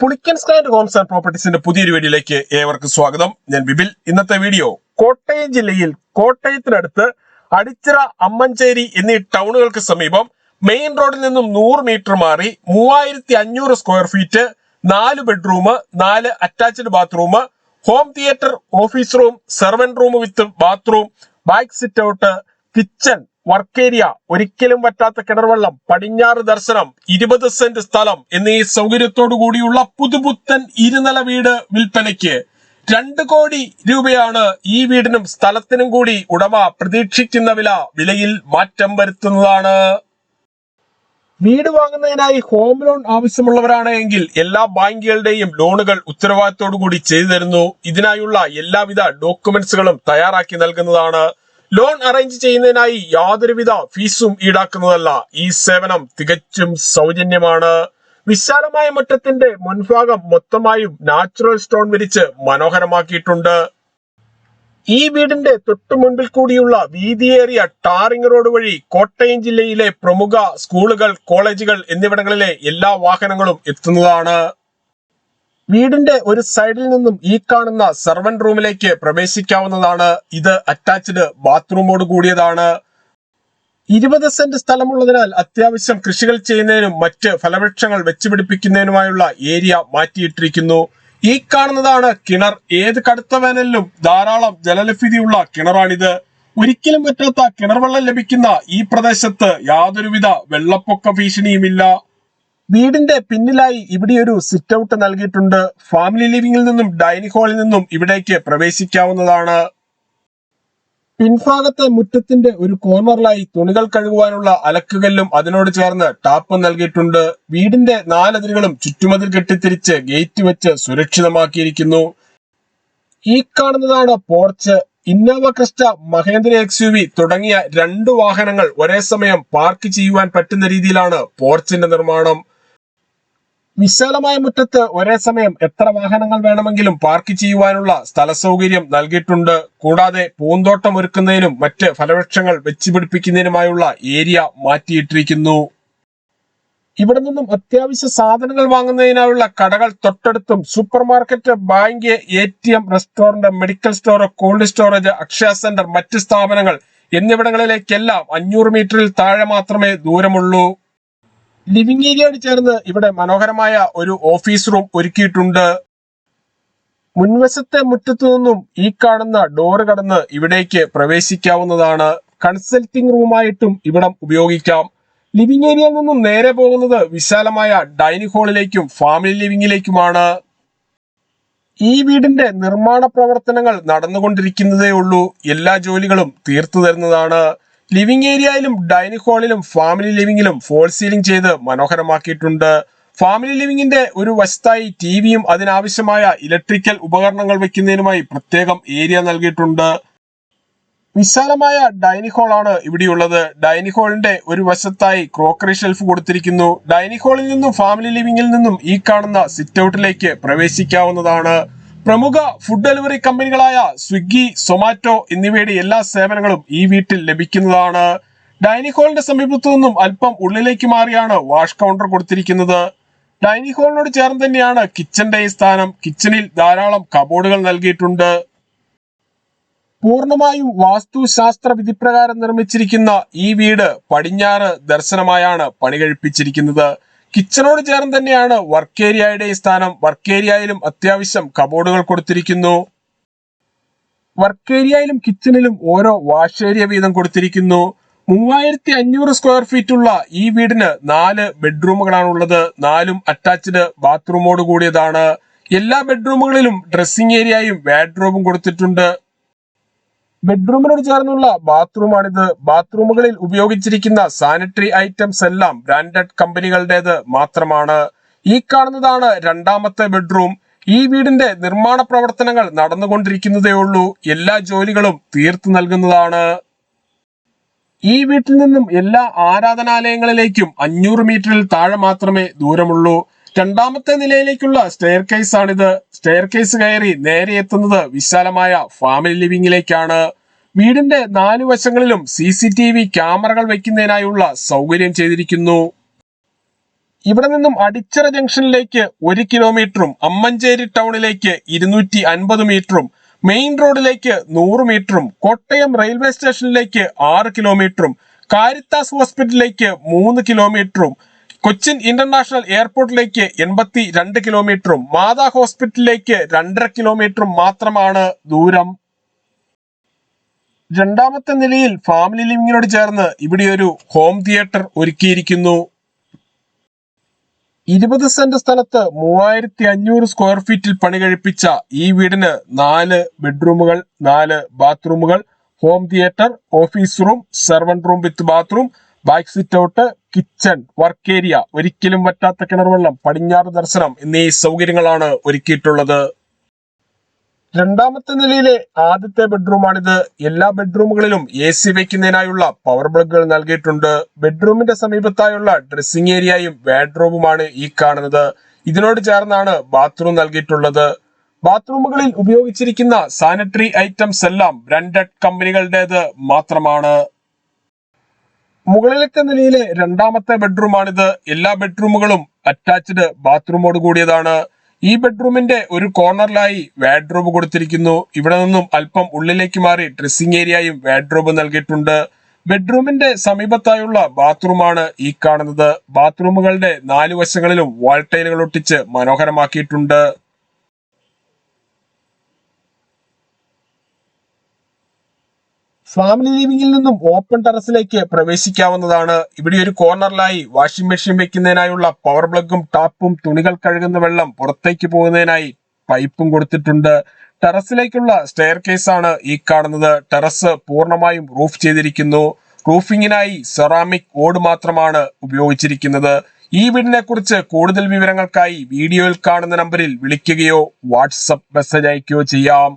Pulickan stand Holmes and പ്രോപ്പർട്ടീസിന്റെ പുതിയൊരു വീഡിയോയിലേക്ക് ഏവർക്കും സ്വാഗതം. ഞാൻ ബിബിൽ. ഇന്നത്തെ വീഡിയോ കോട്ടയം ജില്ലയിൽ കോട്ടയത്തിനടുത്ത് അടിച്ചിറ, അമ്മഞ്ചേരി എന്നീ ടൗണുകൾക്ക് സമീപം മെയിൻ റോഡിൽ നിന്നും 100 മീറ്റർ മാറി 3500 square feet, 4 bedroom, 4 attached bathroom, home theatre, office room, servant room with bathroom, back sit out, kitchen, work area, ഒരിക്കലും പറ്റാത്ത കിണർവെള്ളം, പടിഞ്ഞാറ് ദർശനം, 20 സെന്റ് സ്ഥലം എന്നീ സൗകര്യത്തോടു കൂടിയുള്ള പുതുപുത്തൻ ഇരുനില വീട് വിൽപ്പനയ്ക്ക്. 2 കോടി രൂപയാണ് ഈ വീടിനും സ്ഥലത്തിനും കൂടി ഉടമ പ്രതീക്ഷിക്കുന്ന വിലയിൽ മാറ്റം വരുത്തുന്നതാണ്. വീട് വാങ്ങുന്നതിനായി ഹോം ലോൺ ആവശ്യമുള്ളവരാണ് എങ്കിൽ എല്ലാ ബാങ്കുകളുടെയും ലോണുകൾ ഉത്തരവാദിത്തോടു കൂടി ചെയ്തു തരുന്നു. ഇതിനായുള്ള എല്ലാവിധ ഡോക്യുമെന്റ്സുകളും തയ്യാറാക്കി നൽകുന്നതാണ്. ലോൺ അറേഞ്ച് ചെയ്യുന്നതിനായി യാതൊരുവിധ ഫീസും ഈടാക്കുന്നതല്ല. ഈ സേവനം തികച്ചും സൗജന്യമാണ്. വിശാലമായ മുറ്റത്തിന്റെ മുൻഭാഗം മൊത്തമായും നാച്ചുറൽ സ്റ്റോൺ വിരിച്ച് മനോഹരമാക്കിയിട്ടുണ്ട്. ഈ വീടിന്റെ തൊട്ടു മുൻപിൽ കൂടിയുള്ള വീതിയേറിയ ടാറിംഗ് റോഡ് വഴി കോട്ടയം ജില്ലയിലെ പ്രമുഖ സ്കൂളുകൾ, കോളേജുകൾ എന്നിവിടങ്ങളിലെ എല്ലാ വാഹനങ്ങളും എത്തുന്നതാണ്. വീടിന്റെ ഒരു സൈഡിൽ നിന്നും ഈ കാണുന്ന സെർവന്റ് റൂമിലേക്ക് പ്രവേശിക്കാവുന്നതാണ്. ഇത് അറ്റാച്ച്ഡ് ബാത്റൂമോട് കൂടിയതാണ്. 20 സെന്റ് സ്ഥലമുള്ളതിനാൽ അത്യാവശ്യം കൃഷികൾ ചെയ്യുന്നതിനും മറ്റ് ഫലവൃക്ഷങ്ങൾ വെച്ചുപിടിപ്പിക്കുന്നതിനുമായുള്ള ഏരിയ മാറ്റിയിട്ടിരിക്കുന്നു. ഈ കാണുന്നതാണ് കിണർ. ഏത് കടുത്ത വേനലിലും ധാരാളം ജലലഭ്യതയുള്ള കിണറാണിത്. ഒരിക്കലും പറ്റാത്ത കിണർവെള്ളം ലഭിക്കുന്ന ഈ പ്രദേശത്ത് യാതൊരുവിധ വെള്ളപ്പൊക്ക ഭീഷണിയുമില്ല. വീടിന്റെ പിന്നിലായി ഇവിടെ ഒരു സിറ്റ് ഔട്ട് നൽകിയിട്ടുണ്ട്. ഫാമിലി ലിവിംഗിൽ നിന്നും ഡൈനിങ് ഹാളിൽ നിന്നും ഇവിടേക്ക് പ്രവേശിക്കാവുന്നതാണ്. പിൻഭാഗത്തെ മുറ്റത്തിന്റെ ഒരു കോർണറിലായി തുണികൾ കഴുകുവാനുള്ള അലക്കുകല്ലും അതിനോട് ചേർന്ന് ടാപ്പും നൽകിയിട്ടുണ്ട്. വീടിന്റെ 4 അതിരുകളും ചുറ്റുമതിൽ കെട്ടിത്തിരിച്ച് ഗേറ്റ് വെച്ച് സുരക്ഷിതമാക്കിയിരിക്കുന്നു. ഈ കാണുന്നതാണ് porch. Innova Crysta, Mahendra XUV തുടങ്ങിയ 2 വാഹനങ്ങൾ ഒരേ സമയം പാർക്ക് ചെയ്യുവാൻ പറ്റുന്ന രീതിയിലാണ് പോർച്ചിന്റെ നിർമ്മാണം. വിശാലമായ മുറ്റത്ത് ഒരേ സമയം എത്ര വാഹനങ്ങൾ വേണമെങ്കിലും പാർക്ക് ചെയ്യുവാനുള്ള സ്ഥല സൗകര്യം നൽകിയിട്ടുണ്ട്. കൂടാതെ പൂന്തോട്ടം ഒരുക്കുന്നതിനും മറ്റ് ഫലവൃക്ഷങ്ങൾ വെച്ചുപിടിപ്പിക്കുന്നതിനുമായുള്ള ഏരിയ മാറ്റിയിട്ടിരിക്കുന്നു. ഇവിടെ നിന്നും അത്യാവശ്യ സാധനങ്ങൾ വാങ്ങുന്നതിനായുള്ള കടകൾ തൊട്ടടുത്തും super market, bank, ATM, restaurant, medical store, cold storage, Akshaya centre, മറ്റ് സ്ഥാപനങ്ങൾ എന്നിവിടങ്ങളിലേക്കെല്ലാം 500 മീറ്ററിൽ താഴെ മാത്രമേ ദൂരമുള്ളൂ. ലിവിംഗ് ഏരിയയോട് ചേർന്ന് ഇവിടെ മനോഹരമായ ഒരു ഓഫീസ് റൂം ഒരുക്കിയിട്ടുണ്ട്. മുൻവശത്തെ മുറ്റത്തു നിന്നും ഈ കാണുന്ന ഡോറ് കടന്ന് ഇവിടേക്ക് പ്രവേശിക്കാവുന്നതാണ്. കൺസൾട്ടിംഗ് റൂമായിട്ടും ഇവിടം ഉപയോഗിക്കാം. ലിവിംഗ് ഏരിയയിൽ നിന്നും നേരെ പോകുന്നത് വിശാലമായ ഡൈനിങ് ഹാളിലേക്കും ഫാമിലി ലിവിംഗിലേക്കുമാണ്. ഈ വീടിന്റെ നിർമ്മാണ പ്രവർത്തനങ്ങൾ നടന്നുകൊണ്ടിരിക്കുന്നതേ ഉള്ളൂ. എല്ലാ ജോലികളും തീർത്തു തരുന്നതാണ്. ലിവിംഗ് ഏരിയയിലും ഡൈനിങ് ഹാളിലും ഫാമിലി ലിവിംഗിലും ഫോൾ സീലിംഗ് ചെയ്ത് മനോഹരമാക്കിയിട്ടുണ്ട്. ഫാമിലി ലിവിംഗിന്റെ ഒരു വശത്തായി ടിവിയും അതിനാവശ്യമായ ഇലക്ട്രിക്കൽ ഉപകരണങ്ങൾ വെക്കുന്നതിനുമായി പ്രത്യേകം ഏരിയ നൽകിയിട്ടുണ്ട്. വിശാലമായ ഡൈനിങ് ഹാളാണ് ഇവിടെയുള്ളത്. ഡൈനിങ് ഹാളിന്റെ ഒരു വശത്തായി ക്രോക്കറി ഷെൽഫ് കൊടുത്തിരിക്കുന്നു. ഡൈനിങ് ഹാളിൽ നിന്നും ഫാമിലി ലിവിംഗിൽ നിന്നും ഈ കാണുന്ന സിറ്റ് ഔട്ടിലേക്ക് പ്രവേശിക്കാവുന്നതാണ്. പ്രമുഖ ഫുഡ് ഡെലിവറി കമ്പനികളായ സ്വിഗ്ഗി, സൊമാറ്റോ എന്നിവയുടെ എല്ലാ സേവനങ്ങളും ഈ വീട്ടിൽ ലഭിക്കുന്നതാണ്. ഡൈനിങ് ഹാളിന്റെ സമീപത്തു നിന്നും അല്പം ഉള്ളിലേക്ക് മാറിയാണ് വാഷ് കൗണ്ടർ കൊടുത്തിരിക്കുന്നത്. ഡൈനിങ് ഹാളിനോട് ചേർന്ന് തന്നെയാണ് കിച്ചന്റെ സ്ഥാനം. കിച്ചണിൽ ധാരാളം കബോർഡുകൾ നൽകിയിട്ടുണ്ട്. പൂർണ്ണമായും വാസ്തുശാസ്ത്ര വിധിപ്രകാരം നിർമ്മിച്ചിരിക്കുന്ന ഈ വീട് പടിഞ്ഞാറ് ദർശനമായാണ് പണി കഴിപ്പിച്ചിരിക്കുന്നത്. കിച്ചണോട് ചേർന്ന് തന്നെയാണ് വർക്ക് ഏരിയയുടെ സ്ഥാനം. വർക്ക് ഏരിയയിലും അത്യാവശ്യം കബോർഡുകൾ കൊടുത്തിരിക്കുന്നു. വർക്ക് ഏരിയയിലും കിച്ചണിലും ഓരോ വാഷ് ഏരിയ വീതം കൊടുത്തിരിക്കുന്നു. 3500 സ്ക്വയർ ഫീറ്റ് ഉള്ള ഈ വീടിന് 4 ബെഡ്റൂമുകളാണുള്ളത്. 4ഉം അറ്റാച്ച്ഡ് ബാത്റൂമോട് കൂടിയതാണ്. എല്ലാ ബെഡ്റൂമുകളിലും ഡ്രസ്സിംഗ് ഏരിയയും വാർഡ്രോബും കൊടുത്തിട്ടുണ്ട്. ബെഡ്റൂമിനോട് ചേർന്നുള്ള ബാത്റൂമാണിത്. ബാത്റൂമുകളിൽ ഉപയോഗിച്ചിരിക്കുന്ന സാനിറ്ററി ഐറ്റംസ് എല്ലാം ബ്രാൻഡഡ് കമ്പനികളുടേത് മാത്രമാണ്. ഈ കാണുന്നതാണ് 2ാമത്തെ ബെഡ്റൂം. ഈ വീടിന്റെ നിർമ്മാണ പ്രവർത്തനങ്ങൾ നടന്നുകൊണ്ടിരിക്കുന്നതേ ഉള്ളൂ. എല്ലാ ജോലികളും തീർത്തു നൽകുന്നതാണ്. ഈ വീട്ടിൽ നിന്നും എല്ലാ ആരാധനാലയങ്ങളിലേക്കും 500 മീറ്ററിൽ താഴെ മാത്രമേ ദൂരമുള്ളൂ. 2ാമത്തെ നിലയിലേക്കുള്ള സ്റ്റെയർ കേസ് ആണിത്. സ്റ്റെയർ കേസ് കയറി നേരെ എത്തുന്നത് വിശാലമായ ഫാമിലി ലിവിംഗിലേക്കാണ്. വീടിന്റെ 4 വശങ്ങളിലും CCTV ക്യാമറകൾ വെക്കുന്നതിനായുള്ള സൗകര്യം ചെയ്തിരിക്കുന്നു. ഇവിടെ നിന്നും അടിച്ചിറ ജംഗ്ഷനിലേക്ക് 1 കിലോമീറ്ററും അമ്മഞ്ചേരി ടൗണിലേക്ക് 250 മീറ്ററും മെയിൻ റോഡിലേക്ക് 100 മീറ്ററും കോട്ടയം റെയിൽവേ സ്റ്റേഷനിലേക്ക് 6 കിലോമീറ്ററും കാരിത്താസ് ഹോസ്പിറ്റലിലേക്ക് 3 കിലോമീറ്ററും കൊച്ചിൻ ഇന്റർനാഷണൽ എയർപോർട്ടിലേക്ക് 82 കിലോമീറ്ററും മാതാ ഹോസ്പിറ്റലിലേക്ക് 2.5 കിലോമീറ്ററും മാത്രമാണ് ദൂരം. രണ്ടാമത്തെ നിലയിൽ ഫാമിലി ലിവിങ്ങിനോട് ചേർന്ന് ഇവിടെ ഒരു ഹോം തിയേറ്റർ ഒരുക്കിയിരിക്കുന്നു. 20 സെന്റ് സ്ഥലത്ത് 3500 സ്ക്വയർ ഫീറ്റിൽ പണി കഴിപ്പിച്ച ഈ വീടിന് 4 ബെഡ്റൂമുകൾ, 4 ബാത്റൂമുകൾ, home theatre, office room, servant room with bathroom, back sit out, kitchen, work area, ഒരിക്കലും വറ്റാത്ത കിണർവെള്ളം, പടിഞ്ഞാറ് ദർശനം എന്നീ സൗകര്യങ്ങളാണ് ഒരുക്കിയിട്ടുള്ളത്. രണ്ടാമത്തെ നിലയിലെ ആദ്യത്തെ ബെഡ്റൂമാണിത്. എല്ലാ ബെഡ്റൂമുകളിലും AC വയ്ക്കുന്നതിനായുള്ള പവർ പ്ലഗുകൾ നൽകിയിട്ടുണ്ട്. ബെഡ്റൂമിന്റെ സമീപത്തായുള്ള ഡ്രസ്സിംഗ് ഏരിയയും വാർഡ്രോബുമാണ് ഈ കാണുന്നത്. ഇതിനോട് ചേർന്നാണ് ബാത്റൂം നൽകിയിട്ടുള്ളത്. ബാത്റൂമുകളിൽ ഉപയോഗിച്ചിരിക്കുന്ന സാനിറ്ററി ഐറ്റംസ് എല്ലാം ബ്രാൻഡഡ് കമ്പനികളുടേത് മാത്രമാണ്. മുകളിലത്തെ നിലയിലെ രണ്ടാമത്തെ ബെഡ്റൂമാണിത്. എല്ലാ ബെഡ്റൂമുകളും അറ്റാച്ച്ഡ് ബാത്റൂമോട് കൂടിയതാണ്. ഈ ബെഡ്റൂമിന്റെ ഒരു കോർണറിലായി വാർഡ്രോബ് കൊടുത്തിരിക്കുന്നു. ഇവിടെ നിന്നും അല്പം ഉള്ളിലേക്ക് മാറി ഡ്രസ്സിംഗ് ഏരിയയും വാർഡ്രോബ് നൽകിയിട്ടുണ്ട്. ബെഡ്റൂമിന്റെ സമീപത്തായുള്ള ബാത്റൂമാണ് ഈ കാണുന്നത്. ബാത്റൂമുകളുടെ 4 വശങ്ങളിലും വാൾ ടൈലുകൾ ഒട്ടിച്ച് മനോഹരമാക്കിയിട്ടുണ്ട്. ഫാമിലി ലിവിംഗിൽ നിന്നും ഓപ്പൺ ടെറസിലേക്ക് പ്രവേശിക്കാവുന്നതാണ്. ഇവിടെ ഒരു കോർണറിലായി വാഷിംഗ് മെഷീൻ വെക്കുന്നതിനായുള്ള പവർ പ്ലഗും ടാപ്പും, തുണികൾ കഴുകുന്ന വെള്ളം പുറത്തേക്ക് പോകുന്നതിനായി പൈപ്പും കൊടുത്തിട്ടുണ്ട്. ടെറസിലേക്കുള്ള സ്റ്റെയർ കേസ് ആണ് ഈ കാണുന്നത്. ടെറസ് പൂർണ്ണമായും റൂഫ് ചെയ്തിരിക്കുന്നു. റൂഫിങ്ങിനായി സെറാമിക് ഓട് മാത്രമാണ് ഉപയോഗിച്ചിരിക്കുന്നത്. ഈ വീടിനെ കുറിച്ച് കൂടുതൽ വിവരങ്ങൾക്കായി വീഡിയോയിൽ കാണുന്ന നമ്പറിൽ വിളിക്കുകയോ വാട്സപ്പ് മെസ്സേജ് അയക്കുകയോ ചെയ്യാം.